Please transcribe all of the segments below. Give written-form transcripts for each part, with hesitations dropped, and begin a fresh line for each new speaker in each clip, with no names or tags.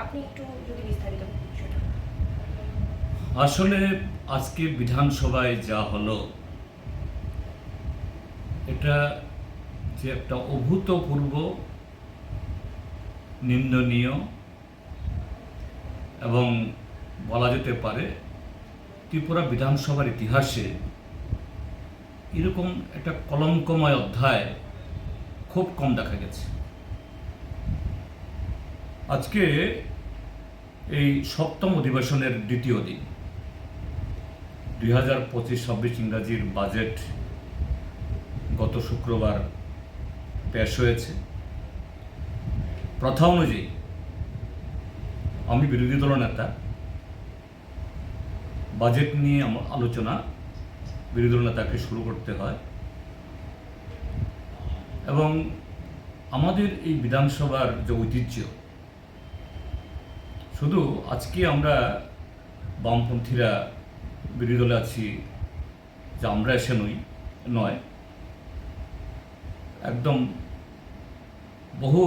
আপনি একটু যদি বিস্তারিত বিষয়টা।
আসলে আজকে বিধানসভায় যা হলো, এটা যে একটা অভূতপূর্ব, নিন্দনীয় এবং বলা যেতে পারে ত্রিপুরা বিধানসভার ইতিহাসে এরকম একটা কলঙ্কময় অধ্যায় খুব কম দেখা গেছে। আজকে এই সপ্তম অধিবেশনের দ্বিতীয় দিন, 2025-26 ইংরাজির বাজেট গত শুক্রবার পেশ হয়েছে। প্রথা অনুযায়ী আমি বিরোধী দল নেতা, বাজেট নিয়ে আলোচনা বিরোধী দল নেতাকে শুরু করতে হয় এবং আমাদের এই বিধানসভার যে ঐতিহ্য, শুধু আজকে আমরা বামপন্থীরা বিরোধী দলে আছি যে আমরা এসে নয়, একদম বহু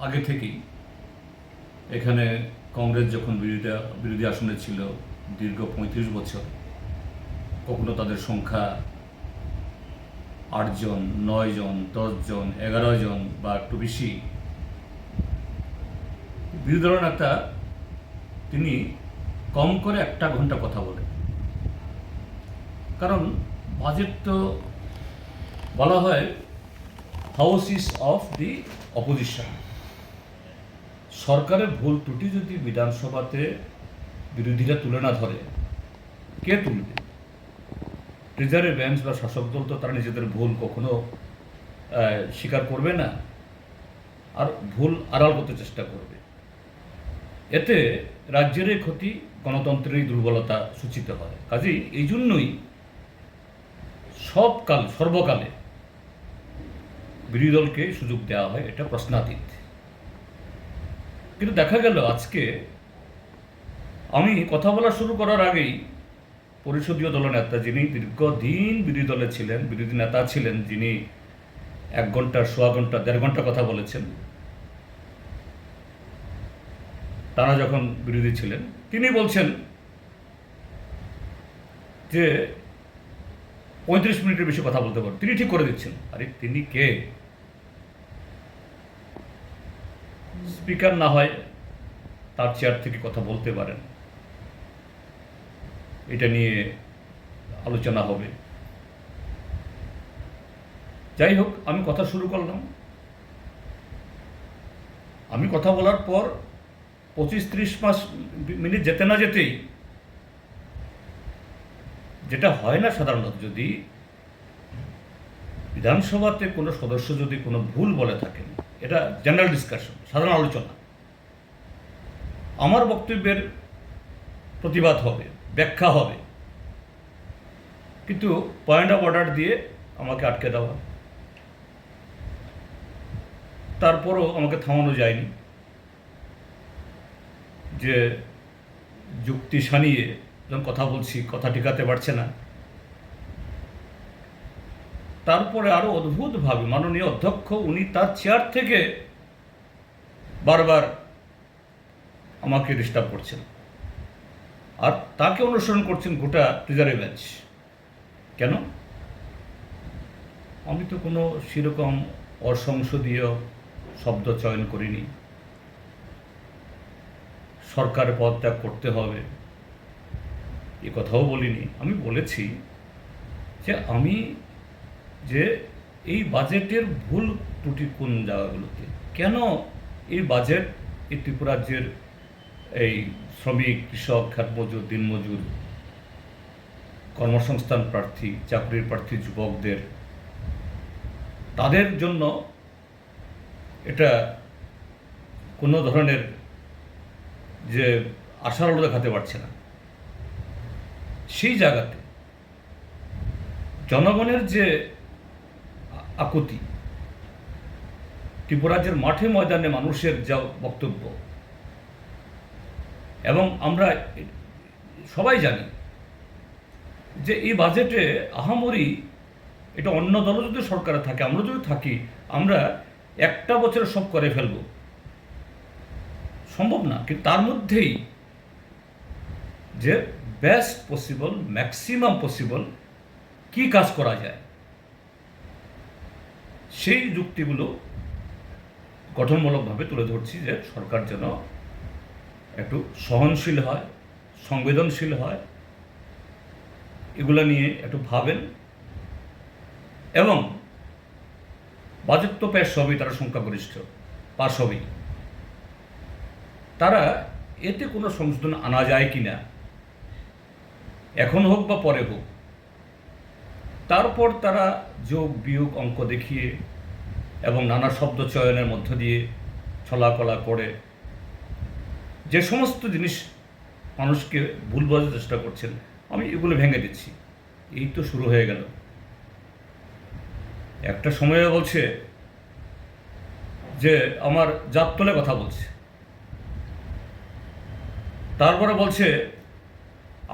আগে থেকেই এখানে কংগ্রেস যখন বিরোধী আসনে ছিল দীর্ঘ 35 বছর, কখনো তাদের সংখ্যা 8 জন, 9 জন, 10 জন, 11 জন বা একটু বেশি, বিরোধী দল নেতা তিনি কম করে 1 ঘন্টা কথা বলেন। কারণ বাজেট তো বলা হয় হাউসিস অফ দি অপোজিশন। সরকারের ভুল ত্রুটি যদি বিধানসভাতে বিরোধীরা তুলে না ধরে, কে তুলবে? ট্রেজারি বেঞ্চ বা শাসক দল তো তারা নিজেদের ভুল কখনো স্বীকার করবে না, আর ভুল আড়াল করতে চেষ্টা করবে। এতে রাজ্যেরই ক্ষতি, গণতন্ত্রেরই দুর্বলতা সূচিত হয়। কাজেই এই জন্যই সর্বকালে বিরোধী দলকে সুযোগ দেওয়া হয়, এটা প্রশ্নাতীত। কিন্তু দেখা গেল আজকে আমি কথা বলা শুরু করার আগেই পরিষদীয় দলনেতা, যিনি দীর্ঘদিন বিরোধী দলে ছিলেন, বিরোধী নেতা ছিলেন, যিনি 1 ঘন্টা, 1.25 ঘন্টা, 1.5 ঘন্টা কথা বলেছেন তারা যখন বিরোধী ছিলেন, তিনি বলছেন যে 35 মিনিটের বেশি কথা বলতে পারেন। তিনি ঠিক করে দিচ্ছেন। আরে তিনি কে? স্পিকার না হয় তার চেয়ার থেকে কথা বলতে পারেন, এটা নিয়ে আলোচনা হবে। যাই হোক, আমি কথা শুরু করলাম। আমি কথা বলার পর 25-30 মিনিট যেতে না যেতেই, যেটা হয় না সাধারণত, যদি বিধানসভাতে কোনো সদস্য যদি কোনো ভুল বলে থাকেন, এটা জেনারেল ডিসকাশন, সাধারণ আলোচনা, আমার বক্তব্যের প্রতিবাদ হবে, ব্যাখ্যা হবে, কিন্তু পয়েন্ট অফ অর্ডার দিয়ে আমাকে আটকে দেওয়া, তারপরও আমাকে থামানো যায়নি। যে যুক্তি সানিয়ে যখন কথা বলছি, কথা টিকাতে পারছে না, তারপরে আরো অদ্ভুতভাবে মাননীয় অধ্যক্ষ উনি তার চেয়ার থেকে বারবার আমাকে ডিস্টার্ব করছেন, আর তাকে অনুসরণ করছেন গোটা ট্রেজারি বেঞ্চ। কেন? আমি তো কোনো সেরকম অসংসদীয় শব্দ চয়ন করিনি। সরকার পদত্যাগ করতে হবে এ কথাও বলিনি। আমি বলেছি যে এই বাজেটের ভুল ত্রুটি কোন জায়গাগুলোতে, কেন এই বাজেট এই ত্রিপুরা রাজ্যের এই শ্রমিক, কৃষক, খেতমজুর, দিনমজুর, কর্মসংস্থান প্রার্থী, চাকরির প্রার্থী যুবকদের, তাদের জন্য এটা কোনো ধরনের যে আশার আলো দেখাতে পারছে না। সেই জায়গাতে জনগণের যে আকুতি, ত্রিপুরা রাজ্যের মাঠে ময়দানে মানুষের যা বক্তব্য, এবং আমরা সবাই জানি যে এই বাজেটে আহামরি, এটা অন্য দলও যদি সরকারে থাকে, আমরা যদি থাকি, আমরা 1 বছরে সব করে ফেলব। সম্ভব না, কিন্তু তার মধ্যেই যে বেস্ট পসিবল, ম্যাক্সিমাম পসিবল কি কাজ করা যায় সেই যুক্তিগুলো গঠনমূলকভাবে তুলে ধরছি, যে সরকার যেন একটু সহনশীল হয়, সংবেদনশীল হয়, এগুলো নিয়ে একটু ভাবেন। এবং বাজেট তো পেশ সবই, তারা সংখ্যাগরিষ্ঠ, পাশ হবেই। তারা এতে কোনো সংশোধন আনা যায় কি না, এখন হোক বা পরে হোক, তারপর তারা যোগ বিয়োগ অঙ্ক দেখিয়ে এবং নানা শব্দ চয়নের মধ্য দিয়ে ছলাকলা করে যে সমস্ত জিনিস মানুষকে ভুল বোঝার চেষ্টা করছেন, আমি এগুলো ভেঙে দিচ্ছি। এই তো শুরু হয়ে গেল। একটা সময়ে বলছে যে আমার জাত তলে কথা বলছে, তারপরে বলছে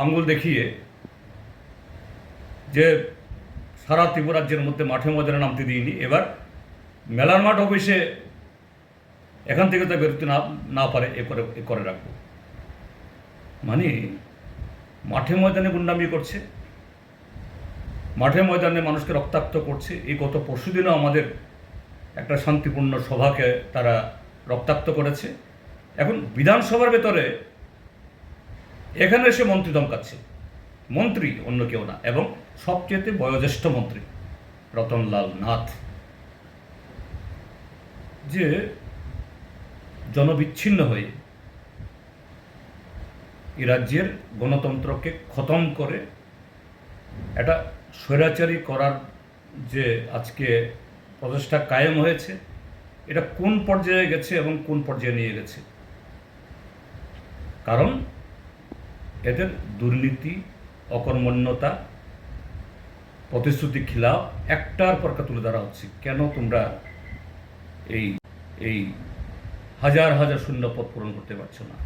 আঙ্গুল দেখিয়ে যে সারা ত্রিপুরা রাজ্যের মধ্যে মাঠে ময়দানে নামতে দিইনি, এবার মেলার মাঠ অফিসে এখান থেকে তা বেরোতে না পারে এ করে রাখবো। মানে মাঠে ময়দানে গুন্ডামি করছে, মাঠে ময়দানে মানুষকে রক্তাক্ত করছে। এই গত পরশুদিনও আমাদের একটা শান্তিপূর্ণ সভাকে তারা রক্তাক্ত করেছে। এখন বিধানসভার ভেতরে এখানে এসে মন্ত্রী ধমকাচ্ছে, মন্ত্রী অন্য কেউ না, এবং সবচেয়ে বয়োজ্যেষ্ঠ মন্ত্রী রতনলাল নাথ, যে জনবিচ্ছিন্ন হয়ে এই রাজ্যের গণতন্ত্রকে খতম করে একটা স্বৈরাচারী করার যে আজকে প্রচেষ্টা কায়েম হয়েছে, এটা কোন পর্যায়ে গেছে এবং কোন পর্যায়ে নিয়ে গেছে। কারণ এদের দুর্নীতি, অকর্মণ্যতা, প্রতিশ্রুতি খিলাফ একটার পর একটা তুলে ধরা হচ্ছে। কেন তোমরা এই হাজার হাজার শূন্য পদ পূরণ করতে পারছো না?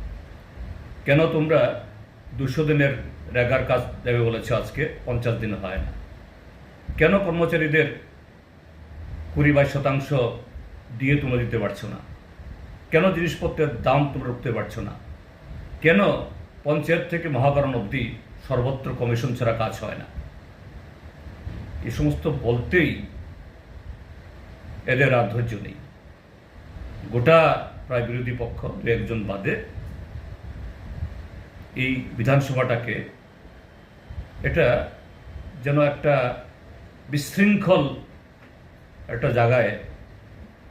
কেন তোমরা 200 দিনের রেগার কাজ দেবে বলেছে, আজকে 50 দিন হয় না? কেন কর্মচারীদের 20-22% দিয়ে তোমরা দিতে পারছো না? কেন জিনিসপত্রের দাম তোমরা উঠতে পারছো না? কেন পঞ্চায়েত থেকে মহাকরণ অবধি সর্বত্র কমিশন ছাড়া কাজ হয় না? এই সমস্ত বলতেই এদের আর ধৈর্য নেই। গোটা প্রায় বিরোধী পক্ষ 2-1 বাদে এই বিধানসভাটাকে এটা যেন একটা বিশৃঙ্খল একটা জায়গায়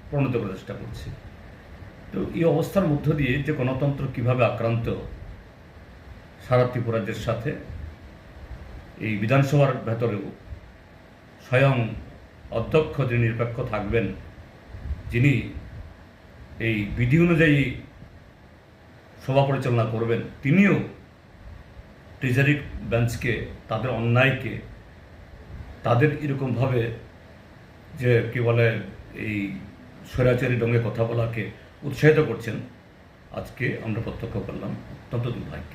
পরিণত করার চেষ্টা করছে। তো এই অবস্থার মধ্য দিয়ে যে গণতন্ত্র কিভাবে আক্রান্ত সারা ত্রিপুরাজ্যের সাথে, এই বিধানসভার ভেতরেও স্বয়ং অধ্যক্ষ যিনি নিরপেক্ষ থাকবেন, যিনি এই বিধি অনুযায়ী সভা পরিচালনা করবেন, তিনিও ট্রেজারি বেঞ্চকে, তাদের অন্যায়কে, তাদের এরকমভাবে যে কি বলে এই স্বৈরাচারী ঢঙ্গে কথা বলাকে উৎসাহিত করছেন, আজকে আমরা প্রত্যক্ষ করলাম। অত্যন্ত দুর্ভাগ্য।